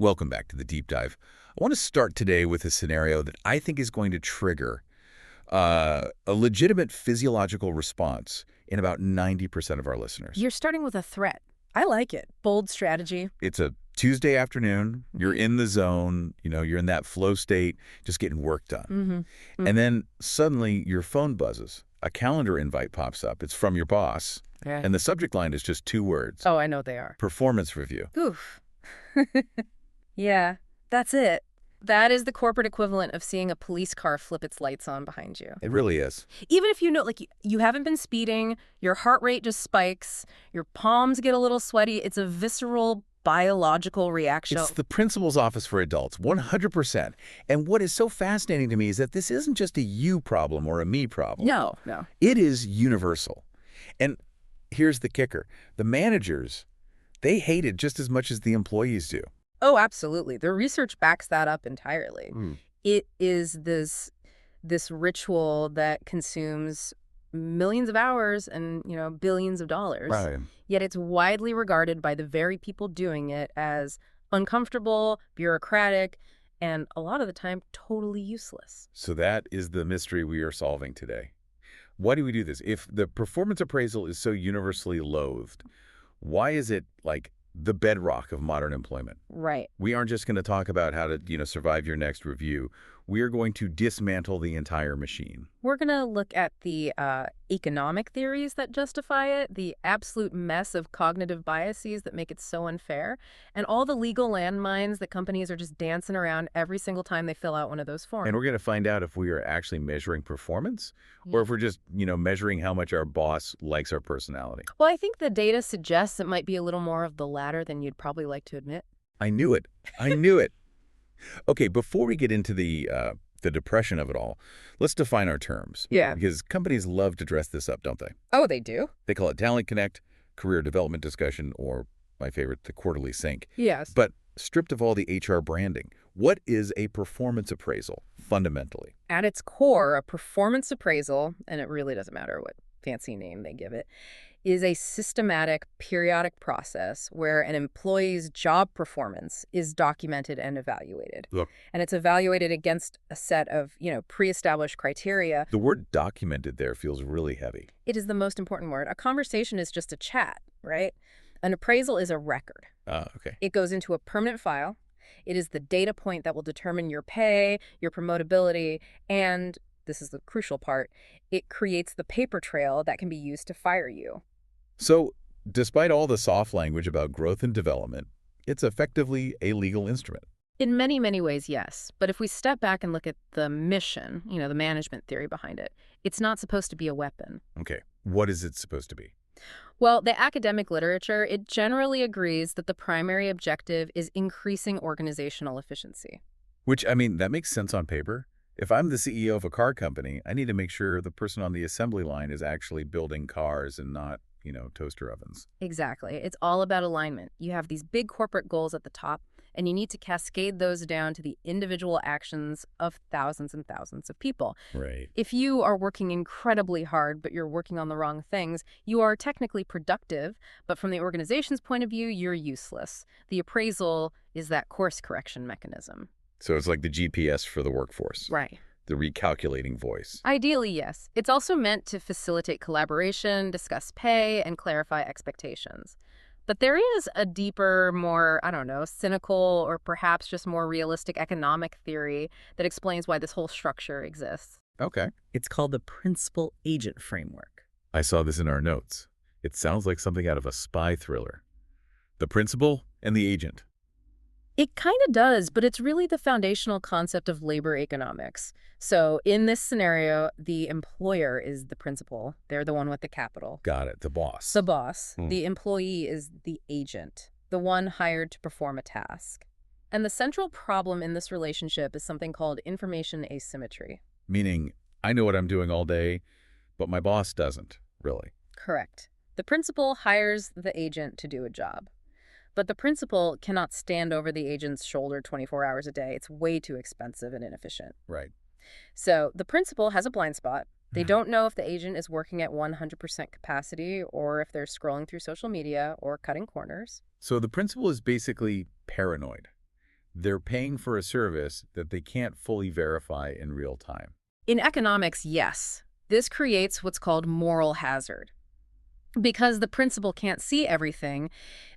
Welcome back to the deep dive. I want to start today with a scenario that I think is going to trigger a legitimate physiological response in about 90% of our listeners. You're starting with a threat. I like it. Bold strategy. It's a Tuesday afternoon. You're in the zone. You're in that flow state, just getting work done. And then suddenly your phone buzzes. A calendar invite pops up. It's from your boss. Yeah. And the subject line is just 2 words. Oh, I know they are. Performance review. Oof. Yeah, that's it. That is the corporate equivalent of seeing a police car flip its lights on behind you. It really is. Even if you know, like, you haven't been speeding, your heart rate just spikes, your palms get a little sweaty, it's a visceral biological reaction. It's the principal's office for adults, 100%. And what is so fascinating to me is that this isn't just a you problem or a me problem. No. It is universal. And here's the kicker. The managers, they hate it just as much as the employees do. Oh, absolutely. The research backs that up entirely. It is this ritual that consumes millions of hours and, billions of dollars. Right. Yet it's widely regarded by the very people doing it as uncomfortable, bureaucratic, and a lot of the time totally useless. So that is the mystery we are solving today. Why do we do this? If the performance appraisal is so universally loathed, why is it like the bedrock of modern employment? Right. We aren't just going to talk about how to, survive your next review. We are going to dismantle the entire machine. We're going to look at the economic theories that justify it, the absolute mess of cognitive biases that make it so unfair, and all the legal landmines that companies are just dancing around every single time they fill out one of those forms. And we're going to find out if we are actually measuring performance or if we're just, measuring how much our boss likes our personality. Well, I think the data suggests it might be a little more of the latter than you'd probably like to admit. I knew it. I knew it. Okay, before we get into the depression of it all, let's define our terms. Yeah. Because companies love to dress this up, don't they? Oh, they do? They call it Talent Connect, Career Development Discussion, or my favorite, the Quarterly Sync. Yes. But stripped of all the HR branding, what is a performance appraisal, fundamentally? At its core, a performance appraisal, and it really doesn't matter what fancy name they give it, is a systematic, periodic process where an employee's job performance is documented and evaluated. Look. And it's evaluated against a set of, pre-established criteria. The word documented there feels really heavy. It is the most important word. A conversation is just a chat, right? An appraisal is a record. Okay. It goes into a permanent file. It is the data point that will determine your pay, your promotability, and, this is the crucial part, it creates the paper trail that can be used to fire you. So, despite all the soft language about growth and development, it's effectively a legal instrument. In many, many ways, yes. But if we step back and look at the mission, the management theory behind it, it's not supposed to be a weapon. Okay. What is it supposed to be? Well, the academic literature, it generally agrees that the primary objective is increasing organizational efficiency. Which, that makes sense on paper. If I'm the CEO of a car company, I need to make sure the person on the assembly line is actually building cars and not, toaster ovens. Exactly. It's all about alignment. You have these big corporate goals at the top, and you need to cascade those down to the individual actions of thousands and thousands of people. Right. If you are working incredibly hard, but you're working on the wrong things, you are technically productive, but from the organization's point of view, you're useless. The appraisal is that course correction mechanism. So it's like the GPS for the workforce. Right. The recalculating voice. Ideally, yes. It's also meant to facilitate collaboration, discuss pay, and clarify expectations. But there is a deeper, more, cynical or perhaps just more realistic economic theory that explains why this whole structure exists. Okay. It's called the principal-agent framework. I saw this in our notes. It sounds like something out of a spy thriller. The principal and the agent. It kind of does, but it's really the foundational concept of labor economics. So in this scenario, the employer is the principal. They're the one with the capital. Got it. The boss. The boss. The employee is the agent, the one hired to perform a task. And the central problem in this relationship is something called information asymmetry. Meaning, I know what I'm doing all day, but my boss doesn't, really. Correct. The principal hires the agent to do a job. But the principal cannot stand over the agent's shoulder 24 hours a day. It's way too expensive and inefficient. Right. So the principal has a blind spot. They don't know if the agent is working at 100% capacity or if they're scrolling through social media or cutting corners. So the principal is basically paranoid. They're paying for a service that they can't fully verify in real time. In economics, yes. This creates what's called moral hazard. Because the principal can't see everything,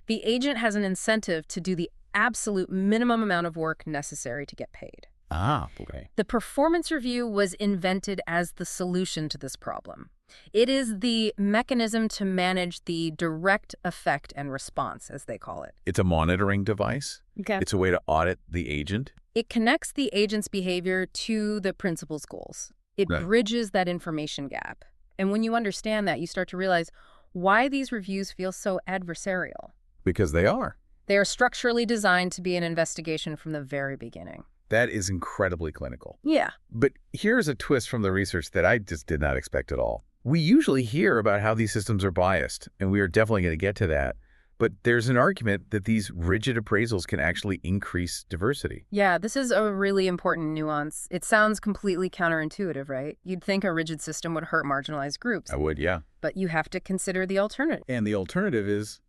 the agent has an incentive to do the absolute minimum amount of work necessary to get paid. Ah, okay. The performance review was invented as the solution to this problem. It is the mechanism to manage the direct effect and response, as they call it. It's a monitoring device. Okay. It's a way to audit the agent. It connects the agent's behavior to the principal's goals. It Right. bridges that information gap. And when you understand that, you start to realize why these reviews feel so adversarial. Because they are. They are structurally designed to be an investigation from the very beginning. That is incredibly clinical. Yeah. But here's a twist from the research that I just did not expect at all. We usually hear about how these systems are biased, and we are definitely going to get to that. But there's an argument that these rigid appraisals can actually increase diversity. Yeah, this is a really important nuance. It sounds completely counterintuitive, right? You'd think a rigid system would hurt marginalized groups. I would, yeah. But you have to consider the alternative. And the alternative is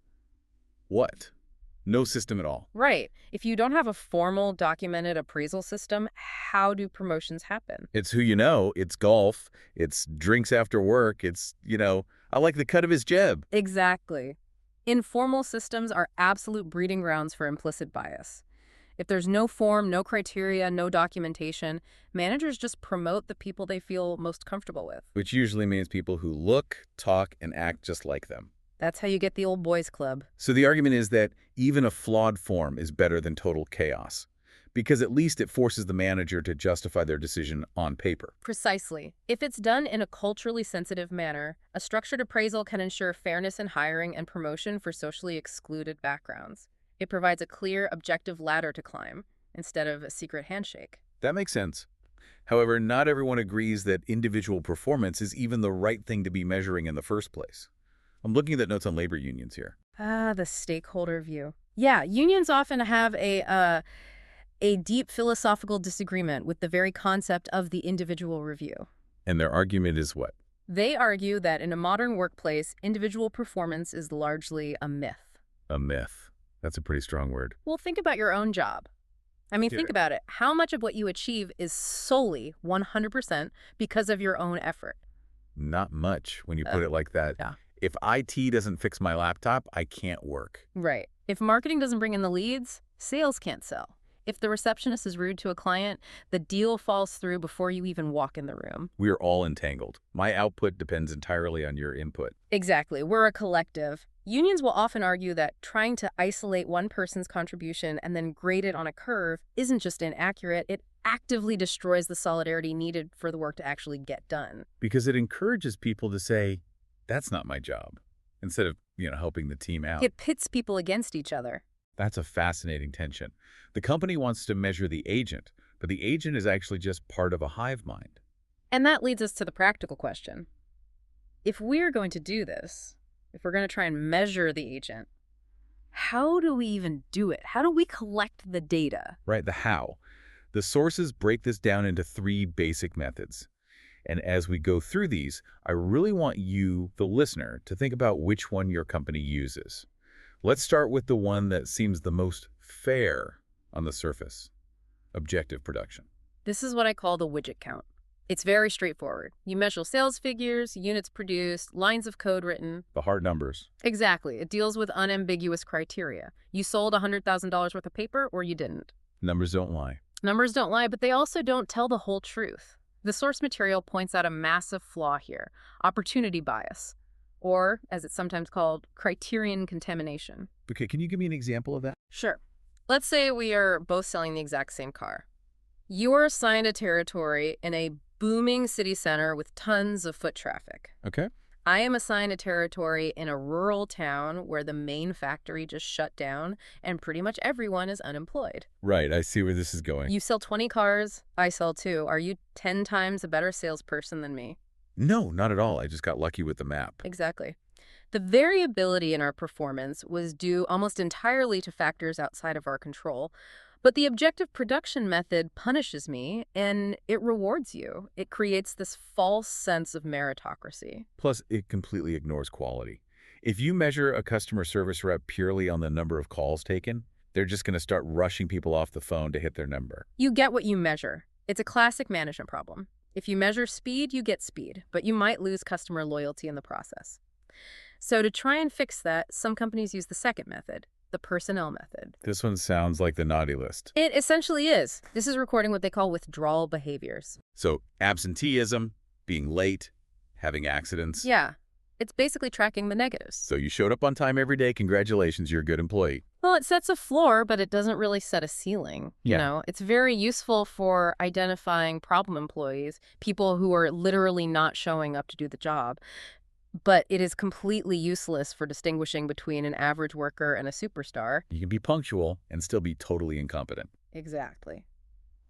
what? No system at all. Right. If you don't have a formal documented appraisal system, how do promotions happen? It's who you know. It's golf. It's drinks after work. It's, I like the cut of his jib. Exactly. Informal systems are absolute breeding grounds for implicit bias. If there's no form, no criteria, no documentation, managers just promote the people they feel most comfortable with. Which usually means people who look, talk, and act just like them. That's how you get the old boys club. So the argument is that even a flawed form is better than total chaos, because at least it forces the manager to justify their decision on paper. Precisely. If it's done in a culturally sensitive manner, a structured appraisal can ensure fairness in hiring and promotion for socially excluded backgrounds. It provides a clear, objective ladder to climb, instead of a secret handshake. That makes sense. However, not everyone agrees that individual performance is even the right thing to be measuring in the first place. I'm looking at the notes on labor unions here. Ah, the stakeholder view. Yeah, unions often have a deep philosophical disagreement with the very concept of the individual review. And their argument is what? They argue that in a modern workplace, individual performance is largely a myth. A myth. That's a pretty strong word. Well, think about your own job. I mean, think about it. How much of what you achieve is solely 100% because of your own effort? Not much when you put it like that. Yeah. If IT doesn't fix my laptop, I can't work. Right. If marketing doesn't bring in the leads, sales can't sell. If the receptionist is rude to a client, the deal falls through before you even walk in the room. We are all entangled. My output depends entirely on your input. Exactly. We're a collective. Unions will often argue that trying to isolate one person's contribution and then grade it on a curve isn't just inaccurate, it actively destroys the solidarity needed for the work to actually get done. Because it encourages people to say, that's not my job, instead of, helping the team out. It pits people against each other. That's a fascinating tension. The company wants to measure the agent, but the agent is actually just part of a hive mind. And that leads us to the practical question. If we're going to do this, if we're going to try and measure the agent, how do we even do it? How do we collect the data? Right, the how. The sources break this down into 3 basic methods. And as we go through these, I really want you, the listener, to think about which one your company uses. Let's start with the one that seems the most fair on the surface, objective production. This is what I call the widget count. It's very straightforward. You measure sales figures, units produced, lines of code written. The hard numbers. Exactly. It deals with unambiguous criteria. You sold $100,000 worth of paper or you didn't. Numbers don't lie. Numbers don't lie, but they also don't tell the whole truth. The source material points out a massive flaw here, opportunity bias, or, as it's sometimes called, criterion contamination. Okay, can you give me an example of that? Sure. Let's say we are both selling the exact same car. You are assigned a territory in a booming city center with tons of foot traffic. Okay. I am assigned a territory in a rural town where the main factory just shut down and pretty much everyone is unemployed. Right, I see where this is going. You sell 20 cars, I sell 2. Are you 10 times a better salesperson than me? No, not at all. I just got lucky with the map. Exactly. The variability in our performance was due almost entirely to factors outside of our control, but the objective production method punishes me and it rewards you. It creates this false sense of meritocracy. Plus, it completely ignores quality. If you measure a customer service rep purely on the number of calls taken, They're just going to start rushing people off the phone to hit their number. You get what you measure. It's a classic management problem. If you measure speed, you get speed, but you might lose customer loyalty in the process. So to try and fix that, some companies use the second method, the personnel method. This one sounds like the naughty list. It essentially is. This is recording what they call withdrawal behaviors. So absenteeism, being late, having accidents. Yeah, it's basically tracking the negatives. So you showed up on time every day. Congratulations, you're a good employee. Well, it sets a floor, but it doesn't really set a ceiling. Yeah. You know, it's very useful for identifying problem employees, people who are literally not showing up to do the job. But it is completely useless for distinguishing between an average worker and a superstar. You can be punctual and still be totally incompetent. Exactly.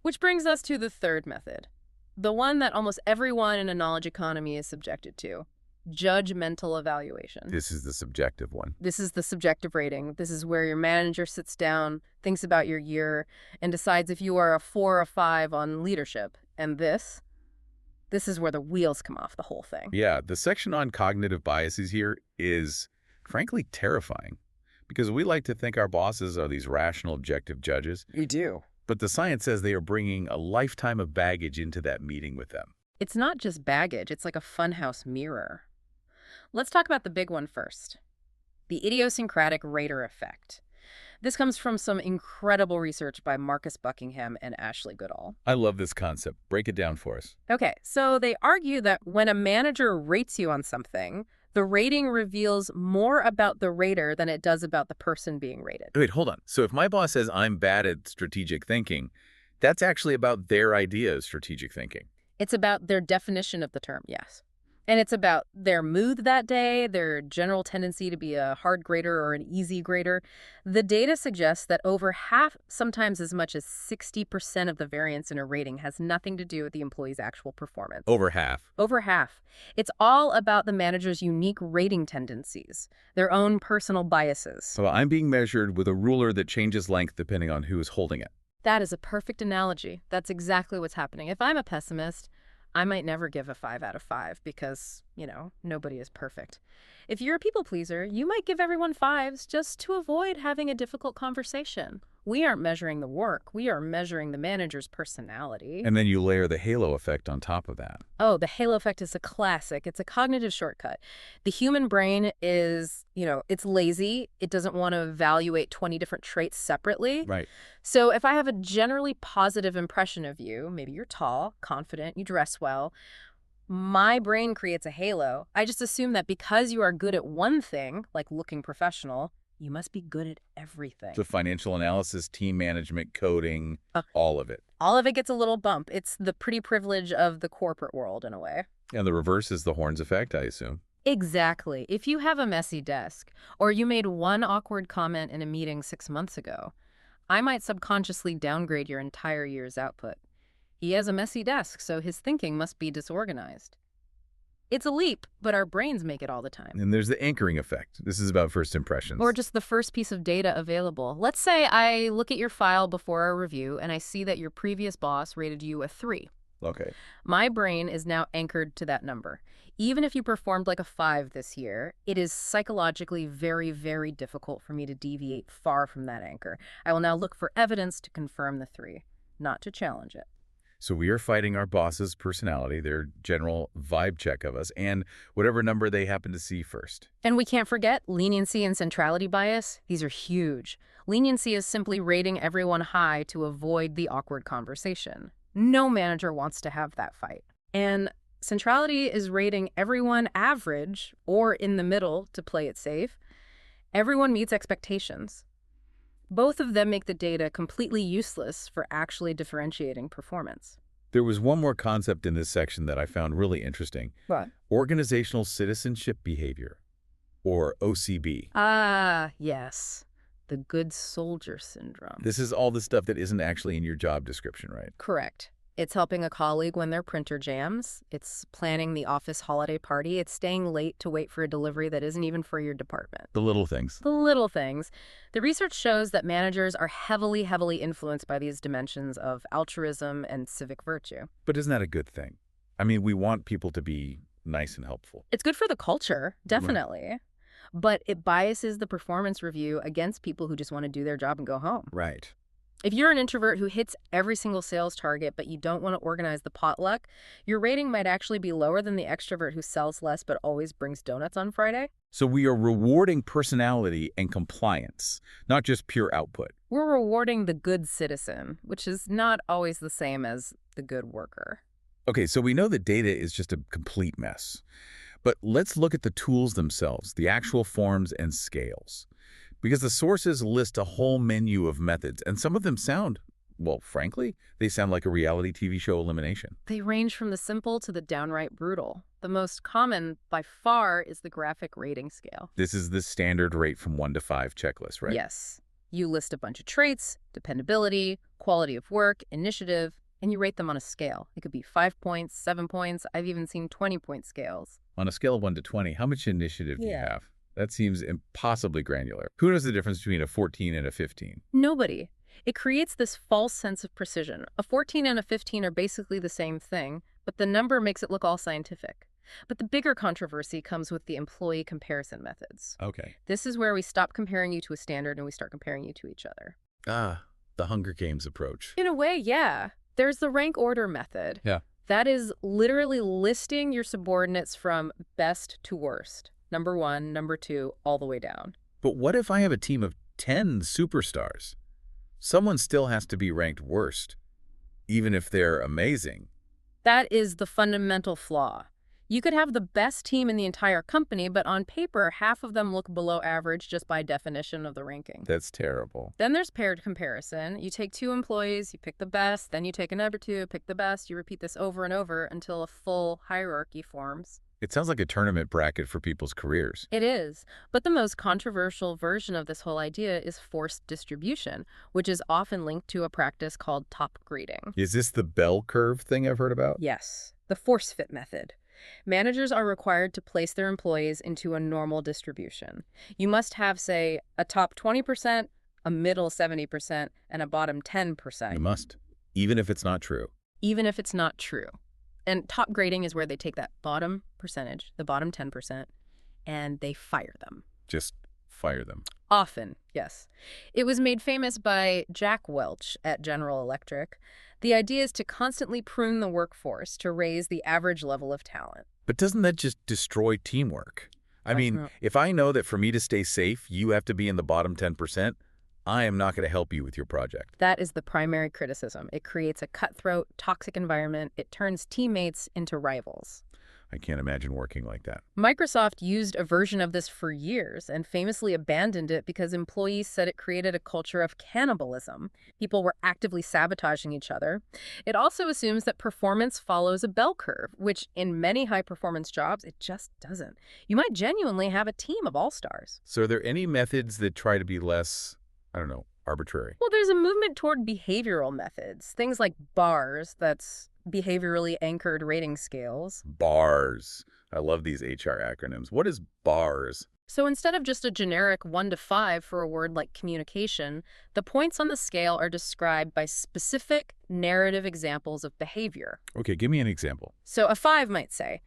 Which brings us to the third method, the one that almost everyone in a knowledge economy is subjected to, judgmental evaluation. This is the subjective one. This is the subjective rating. This is where your manager sits down, thinks about your year, and decides if you are a 4 or a 5 on leadership. And this is where the wheels come off the whole thing. Yeah, the section on cognitive biases here is, frankly, terrifying. Because we like to think our bosses are these rational, objective judges. You do. But the science says they are bringing a lifetime of baggage into that meeting with them. It's not just baggage. It's like a funhouse mirror. Let's talk about the big one first, the idiosyncratic rater effect. This comes from some incredible research by Marcus Buckingham and Ashley Goodall. I love this concept. Break it down for us. Okay, so they argue that when a manager rates you on something, the rating reveals more about the rater than it does about the person being rated. Wait, hold on. So if my boss says I'm bad at strategic thinking, that's actually about their idea of strategic thinking. It's about their definition of the term, yes. And it's about their mood that day, their general tendency to be a hard grader or an easy grader. The data suggests that over half, sometimes as much as 60% of the variance in a rating has nothing to do with the employee's actual performance. Over half. Over half. It's all about the manager's unique rating tendencies, their own personal biases. So I'm being measured with a ruler that changes length depending on who is holding it. That is a perfect analogy. That's exactly what's happening. If I'm a pessimist, I might never give a 5 out of 5 because, nobody is perfect. If you're a people pleaser, you might give everyone 5s just to avoid having a difficult conversation. We aren't measuring the work. We are measuring the manager's personality. And then you layer the halo effect on top of that. Oh, the halo effect is a classic. It's a cognitive shortcut. The human brain is, it's lazy. It doesn't want to evaluate 20 different traits separately. Right. So if I have a generally positive impression of you, maybe you're tall, confident, you dress well, my brain creates a halo. I just assume that because you are good at one thing, like looking professional, you must be good at everything. So financial analysis, team management, coding, all of it. All of it gets a little bump. It's the pretty privilege of the corporate world in a way. And the reverse is the horns effect, I assume. Exactly. If you have a messy desk, or you made one awkward comment in a meeting 6 months ago, I might subconsciously downgrade your entire year's output. He has a messy desk, so his thinking must be disorganized. It's a leap, but our brains make it all the time. And there's the anchoring effect. This is about first impressions. Or just the first piece of data available. Let's say I look at your file before our review and I see that your previous boss rated you a 3. Okay. My brain is now anchored to that number. Even if you performed like a 5 this year, it is psychologically very, very difficult for me to deviate far from that anchor. I will now look for evidence to confirm the 3, not to challenge it. So we are fighting our boss's personality, their general vibe check of us, and whatever number they happen to see first. And we can't forget leniency and centrality bias. These are huge. Leniency is simply rating everyone high to avoid the awkward conversation. No manager wants to have that fight. And centrality is rating everyone average or in the middle to play it safe. Everyone meets expectations. Both of them make the data completely useless for actually differentiating performance. There was one more concept in this section that I found really interesting. What? Organizational citizenship behavior, or OCB. Ah, yes. The good soldier syndrome. This is all the stuff that isn't actually in your job description, right? Correct. It's helping a colleague when their printer jams. It's planning the office holiday party. It's staying late to wait for a delivery that isn't even for your department. The little things. The little things. The research shows that managers are heavily, heavily influenced by these dimensions of altruism and civic virtue. But isn't that a good thing? I mean, we want people to be nice and helpful. It's good for the culture, definitely. Right. but it biases the performance review against people who just want to do their job and go home. Right. If you're an introvert who hits every single sales target, but you don't want to organize the potluck, your rating might actually be lower than the extrovert who sells less but always brings donuts on Friday. So we are rewarding personality and compliance, not just pure output. We're rewarding the good citizen, which is not always the same as the good worker. Okay, so we know that data is just a complete mess. But let's look at the tools themselves, the actual forms and scales. Because the sources list a whole menu of methods, and some of them sound, well, frankly, they sound like a reality TV show elimination. They range from the simple to the downright brutal. The most common, by far, is the graphic rating scale. This is the standard rate from 1 to 5 checklist, right? Yes. You list a bunch of traits, dependability, quality of work, initiative, and you rate them on a scale. It could be 5 points, 7 points. I've even seen 20-point scales. On a scale of 1 to 20, how much initiative do you have? That seems impossibly granular. Who knows the difference between a 14 and a 15? Nobody. It creates this false sense of precision. A 14 and a 15 are basically the same thing, but the number makes it look all scientific. But the bigger controversy comes with the employee comparison methods. Okay. This is where we stop comparing you to a standard and we start comparing you to each other. Ah, the Hunger Games approach. In a way, yeah. There's the rank order method. Yeah. That is literally listing your subordinates from best to worst. Number 1, number 2, all the way down. But what if I have a team of 10 superstars? Someone still has to be ranked worst, even if they're amazing. That is the fundamental flaw. You could have the best team in the entire company, but on paper, half of them look below average just by definition of the ranking. That's terrible. Then there's paired comparison. You take 2 employees, you pick the best, then you take another 2, pick the best. You repeat this over and over until a full hierarchy forms. It sounds like a tournament bracket for people's careers. It is. But the most controversial version of this whole idea is forced distribution, which is often linked to a practice called top grading. Is this the bell curve thing I've heard about? Yes, the force fit method. Managers are required to place their employees into a normal distribution. You must have, say, a top 20%, a middle 70%, and a bottom 10%. You must, even if it's not true. Even if it's not true. And top grading is where they take that bottom percentage, the bottom 10%, and they fire them. Just fire them. Often, yes. It was made famous by Jack Welch at General Electric. The idea is to constantly prune the workforce to raise the average level of talent. But doesn't that just destroy teamwork? I mean, if I know that for me to stay safe, you have to be in the bottom 10%, I am not going to help you with your project. That is the primary criticism. It creates a cutthroat, toxic environment. It turns teammates into rivals. I can't imagine working like that. Microsoft used a version of this for years and famously abandoned it because employees said it created a culture of cannibalism. People were actively sabotaging each other. It also assumes that performance follows a bell curve, which in many high-performance jobs, it just doesn't. You might genuinely have a team of all-stars. So are there any methods that try to be less, I don't know, arbitrary? Well, there's a movement toward behavioral methods, things like BARS, that's behaviorally anchored rating scales. BARS. I love these HR acronyms. What is BARS? So instead of just a generic 1 to 5 for a word like communication, the points on the scale are described by specific narrative examples of behavior. Okay, give me an example. So a 5 might say,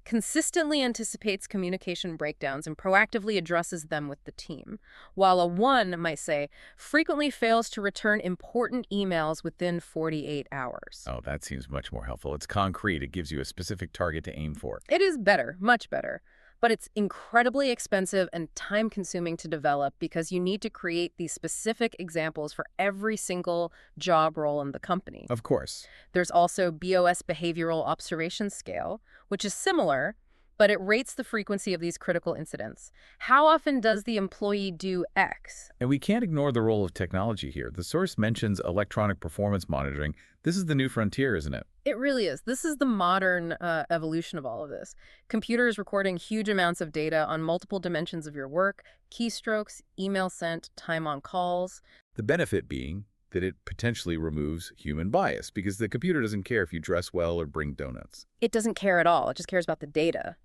consistently anticipates communication breakdowns and proactively addresses them with the team, while a 1 might say, frequently fails to return important emails within 48 hours. Oh, that seems much more helpful. It's concrete. It gives you a specific target to aim for. It is better, much better. But it's incredibly expensive and time-consuming to develop because you need to create these specific examples for every single job role in the company. Of course. There's also BOS Behavioral Observation Scale, which is similar, but it rates the frequency of these critical incidents. How often does the employee do X? And we can't ignore the role of technology here. The source mentions electronic performance monitoring. This is the new frontier, isn't it? It really is. This is the modern evolution of all of this. Computers recording huge amounts of data on multiple dimensions of your work, keystrokes, email sent, time on calls. The benefit being that it potentially removes human bias because the computer doesn't care if you dress well or bring donuts. It doesn't care at all. It just cares about the data.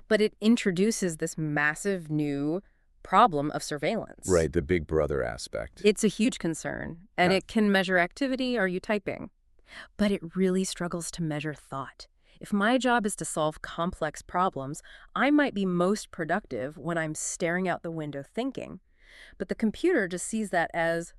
But it introduces this massive new problem of surveillance. Right, the big brother aspect. It's a huge concern, and it can measure activity. Are you typing? But it really struggles to measure thought. If my job is to solve complex problems, I might be most productive when I'm staring out the window thinking. But the computer just sees that as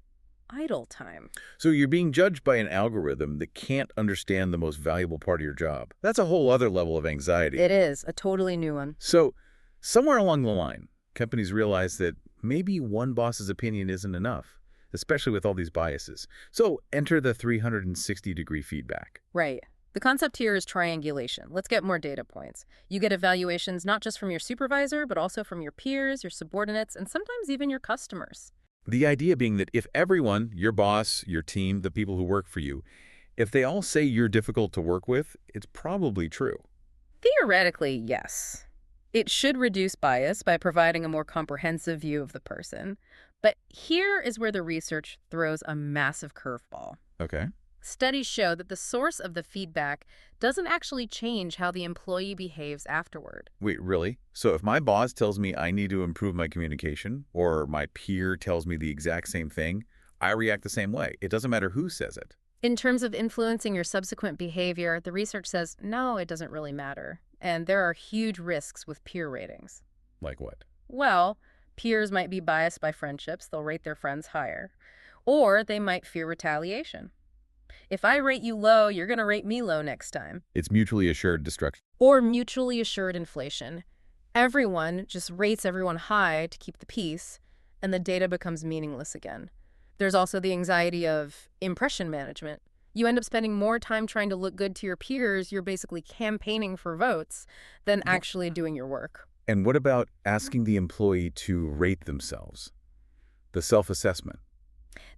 idle time. So you're being judged by an algorithm that can't understand the most valuable part of your job. That's a whole other level of anxiety. It is a totally new one. So somewhere along the line, companies realize that maybe one boss's opinion isn't enough, especially with all these biases. So enter the 360-degree feedback. Right. The concept here is triangulation. Let's get more data points. You get evaluations not just from your supervisor, but also from your peers, your subordinates, and sometimes even your customers. The idea being that if everyone, your boss, your team, the people who work for you, if they all say you're difficult to work with, it's probably true. Theoretically, yes. It should reduce bias by providing a more comprehensive view of the person. But here is where the research throws a massive curveball. Okay. Studies show that the source of the feedback doesn't actually change how the employee behaves afterward. Wait, really? So if my boss tells me I need to improve my communication, or my peer tells me the exact same thing, I react the same way. It doesn't matter who says it. In terms of influencing your subsequent behavior, the research says, no, it doesn't really matter. And there are huge risks with peer ratings. Like what? Well, peers might be biased by friendships. They'll rate their friends higher. Or they might fear retaliation. If I rate you low, you're going to rate me low next time. It's mutually assured destruction. Or mutually assured inflation. Everyone just rates everyone high to keep the peace, and the data becomes meaningless again. There's also the anxiety of impression management. You end up spending more time trying to look good to your peers. You're basically campaigning for votes than actually doing your work. And what about asking the employee to rate themselves? The self-assessment.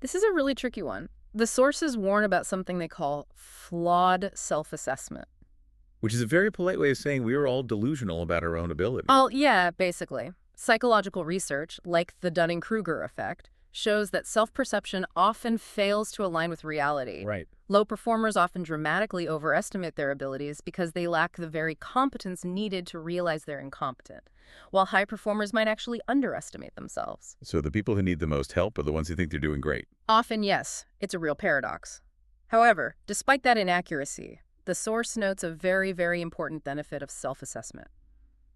This is a really tricky one. The sources warn about something they call flawed self-assessment. Which is a very polite way of saying we are all delusional about our own ability. Oh, yeah, basically. Psychological research, like the Dunning-Kruger effect, shows that self-perception often fails to align with reality. Right. Low performers often dramatically overestimate their abilities because they lack the very competence needed to realize they're incompetent, while high performers might actually underestimate themselves. So the people who need the most help are the ones who think they're doing great. Often, yes. It's a real paradox. However, despite that inaccuracy, the source notes a very, very important benefit of self-assessment: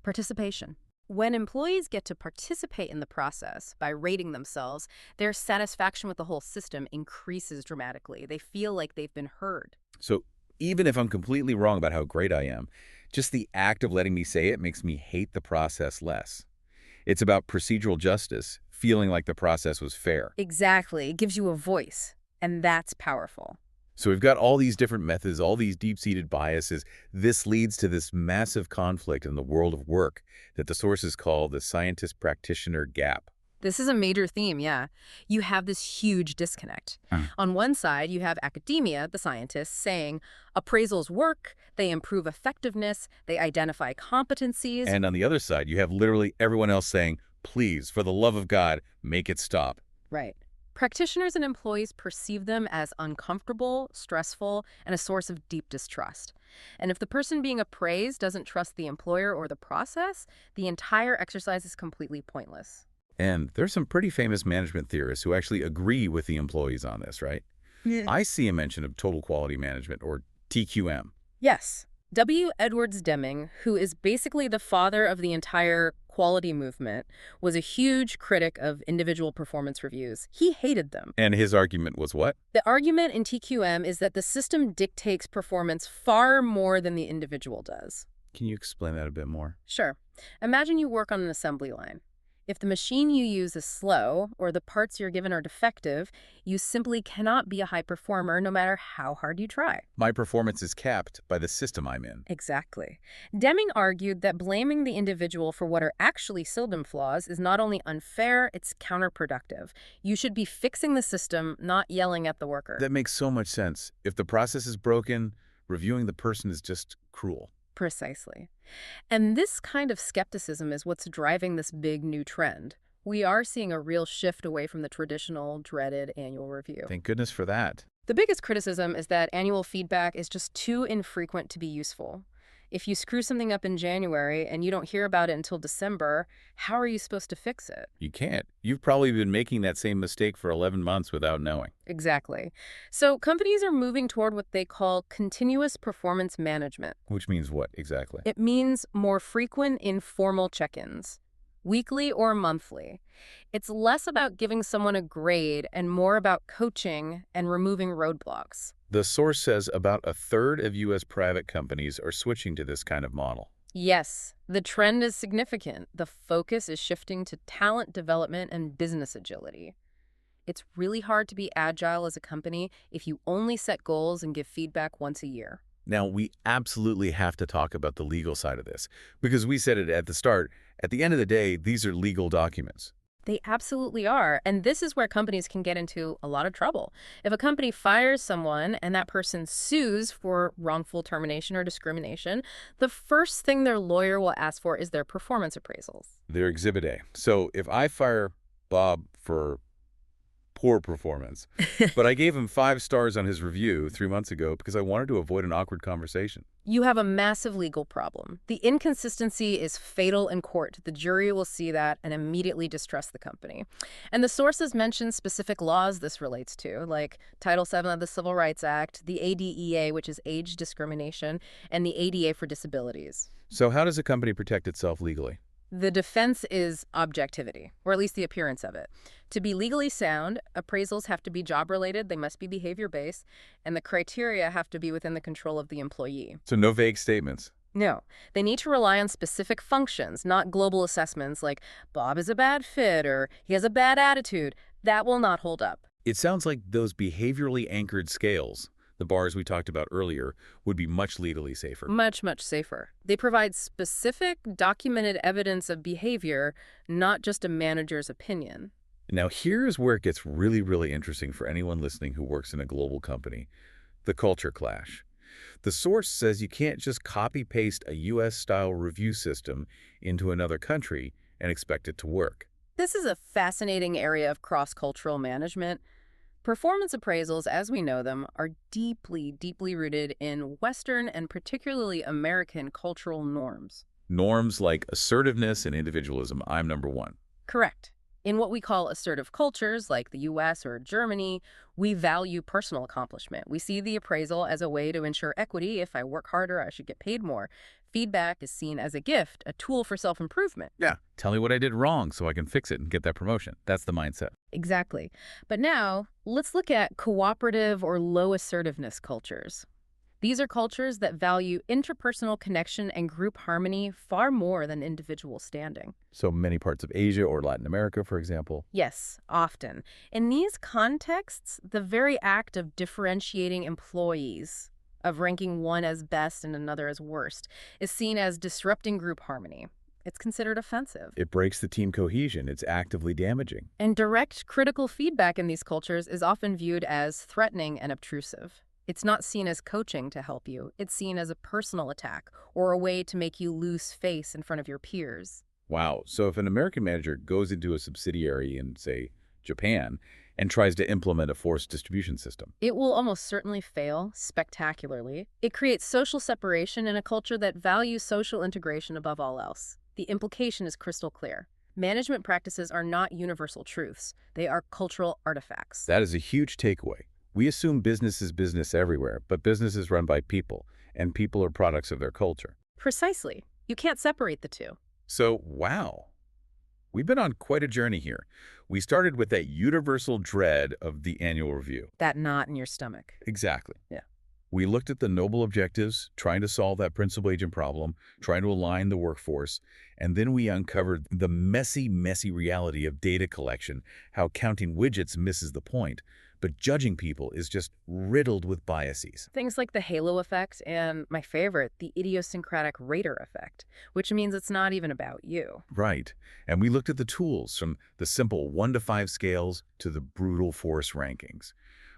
participation. When employees get to participate in the process by rating themselves, their satisfaction with the whole system increases dramatically. They feel like they've been heard. So even if I'm completely wrong about how great I am, just the act of letting me say it makes me hate the process less. It's about procedural justice, feeling like the process was fair. Exactly. It gives you a voice, and that's powerful. So we've got all these different methods, all these deep-seated biases. This leads to this massive conflict in the world of work that the sources call the scientist-practitioner gap. This is a major theme, yeah. You have this huge disconnect. On one side, you have academia, the scientists, saying appraisals work, they improve effectiveness, they identify competencies. And on the other side, you have literally everyone else saying, please, for the love of God, make it stop. Right. Practitioners and employees perceive them as uncomfortable, stressful, and a source of deep distrust. And if the person being appraised doesn't trust the employer or the process, the entire exercise is completely pointless. And there's some pretty famous management theorists who actually agree with the employees on this, right? Yeah. I see a mention of total quality management, or TQM. Yes. W. Edwards Deming, who is basically the father of the entire quality movement, was a huge critic of individual performance reviews. He hated them. And his argument was what? The argument in TQM is that the system dictates performance far more than the individual does. Can you explain that a bit more? Sure. Imagine you work on an assembly line. If the machine you use is slow or the parts you're given are defective, you simply cannot be a high performer no matter how hard you try. My performance is capped by the system I'm in. Exactly. Deming argued that blaming the individual for what are actually system flaws is not only unfair, it's counterproductive. You should be fixing the system, not yelling at the worker. That makes so much sense. If the process is broken, reviewing the person is just cruel. Precisely. And this kind of skepticism is what's driving this big new trend. We are seeing a real shift away from the traditional, dreaded annual review. Thank goodness for that. The biggest criticism is that annual feedback is just too infrequent to be useful. If you screw something up in January and you don't hear about it until December, how are you supposed to fix it? You can't. You've probably been making that same mistake for 11 months without knowing. Exactly. So companies are moving toward what they call continuous performance management. Which means what exactly? It means more frequent informal check-ins, weekly or monthly. It's less about giving someone a grade and more about coaching and removing roadblocks. The source says about a third of U.S. private companies are switching to this kind of model. Yes, the trend is significant. The focus is shifting to talent development and business agility. It's really hard to be agile as a company if you only set goals and give feedback once a year. Now, we absolutely have to talk about the legal side of this, because we said it at the start. At the end of the day, these are legal documents. They absolutely are. And this is where companies can get into a lot of trouble. If a company fires someone and that person sues for wrongful termination or discrimination, the first thing their lawyer will ask for is their performance appraisals. They're Exhibit A. So if I fire Bob for poor performance, but I gave him 5 stars on his review 3 months ago because I wanted to avoid an awkward conversation. You have a massive legal problem. The inconsistency is fatal in court. The jury will see that and immediately distrust the company. And the sources mention specific laws this relates to, like Title VII of the Civil Rights Act, the ADEA, which is age discrimination, and the ADA for disabilities. So how does a company protect itself legally? The defense is objectivity, or at least the appearance of it. To be legally sound, appraisals have to be job-related, they must be behavior-based, and the criteria have to be within the control of the employee. So no vague statements. No, they need to rely on specific functions, not global assessments like Bob is a bad fit or he has a bad attitude. That will not hold up. It sounds like those behaviorally anchored scales, the bars we talked about earlier, would be much legally safer. Much, much safer. They provide specific, documented evidence of behavior, not just a manager's opinion. Now, here's where it gets really, really interesting for anyone listening who works in a global company: the culture clash. The source says you can't just copy-paste a U.S.-style review system into another country and expect it to work. This is a fascinating area of cross-cultural management. Performance appraisals, as we know them, are deeply, deeply rooted in Western and particularly American cultural norms. Norms like assertiveness and individualism, I'm number one. Correct. In what we call assertive cultures, like the U.S. or Germany, we value personal accomplishment. We see the appraisal as a way to ensure equity. If I work harder, I should get paid more. Feedback is seen as a gift, a tool for self-improvement. Yeah. Tell me what I did wrong so I can fix it and get that promotion. That's the mindset. Exactly. But now, let's look at cooperative or low assertiveness cultures. These are cultures that value interpersonal connection and group harmony far more than individual standing. So many parts of Asia or Latin America, for example. Yes, often. In these contexts, the very act of differentiating employees, of ranking one as best and another as worst, is seen as disrupting group harmony. It's considered offensive. It breaks the team cohesion. It's actively damaging. And direct critical feedback in these cultures is often viewed as threatening and obtrusive. It's not seen as coaching to help you. It's seen as a personal attack or a way to make you lose face in front of your peers. Wow. So if an American manager goes into a subsidiary in, say, Japan and tries to implement a forced distribution system, it will almost certainly fail spectacularly. It creates social separation in a culture that values social integration above all else. The implication is crystal clear. Management practices are not universal truths. They are cultural artifacts. that is a huge takeaway. We assume business is business everywhere, but business is run by people, and people are products of their culture. Precisely. You can't separate the two. So, wow. We've been on quite a journey here. We started with that universal dread of the annual review. That knot in your stomach. Exactly. Yeah. We looked at the noble objectives, trying to solve that principal agent problem, trying to align the workforce, and then we uncovered the messy, messy reality of data collection, how counting widgets misses the point, but judging people is just riddled with biases. Things like the halo effect and, my favorite, the idiosyncratic rater effect, which means it's not even about you. Right. And we looked at the tools, from the simple 1 to 5 scales to the brutal force rankings.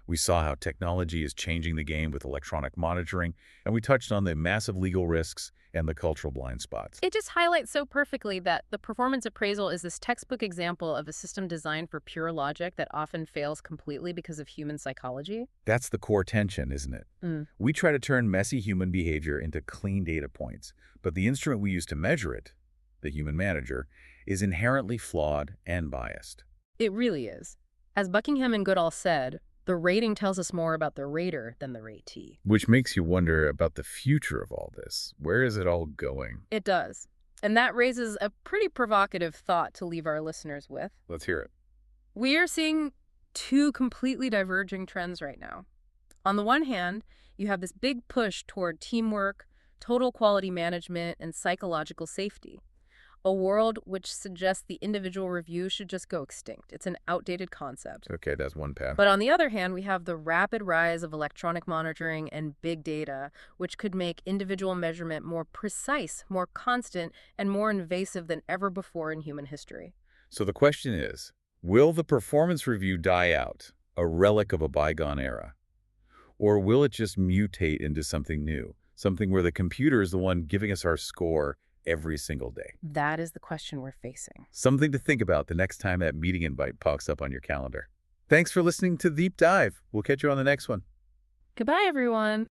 We saw how technology is changing the game with electronic monitoring, and we touched on the massive legal risks and the cultural blind spots. It just highlights so perfectly that the performance appraisal is this textbook example of a system designed for pure logic that often fails completely because of human psychology. That's the core tension, isn't it? We try to turn messy human behavior into clean data points, but the instrument we use to measure it, the human manager, is inherently flawed and biased. It really is. As Buckingham and Goodall said, the rating tells us more about the rater than the ratee. Which makes you wonder about the future of all this. Where is it all going? It does. And that raises a pretty provocative thought to leave our listeners with. Let's hear it. We are seeing two completely diverging trends right now. On the one hand, you have this big push toward teamwork, total quality management, and psychological safety. A world which suggests the individual review should just go extinct. It's an outdated concept. Okay, that's one path. But on the other hand, we have the rapid rise of electronic monitoring and big data, which could make individual measurement more precise, more constant, and more invasive than ever before in human history. So the question is, will the performance review die out, a relic of a bygone era? Or will it just mutate into something new, something where the computer is the one giving us our score every single day? That is the question we're facing. Something to think about the next time that meeting invite pops up on your calendar. Thanks for listening to Deep Dive. We'll catch you on the next one. Goodbye, everyone.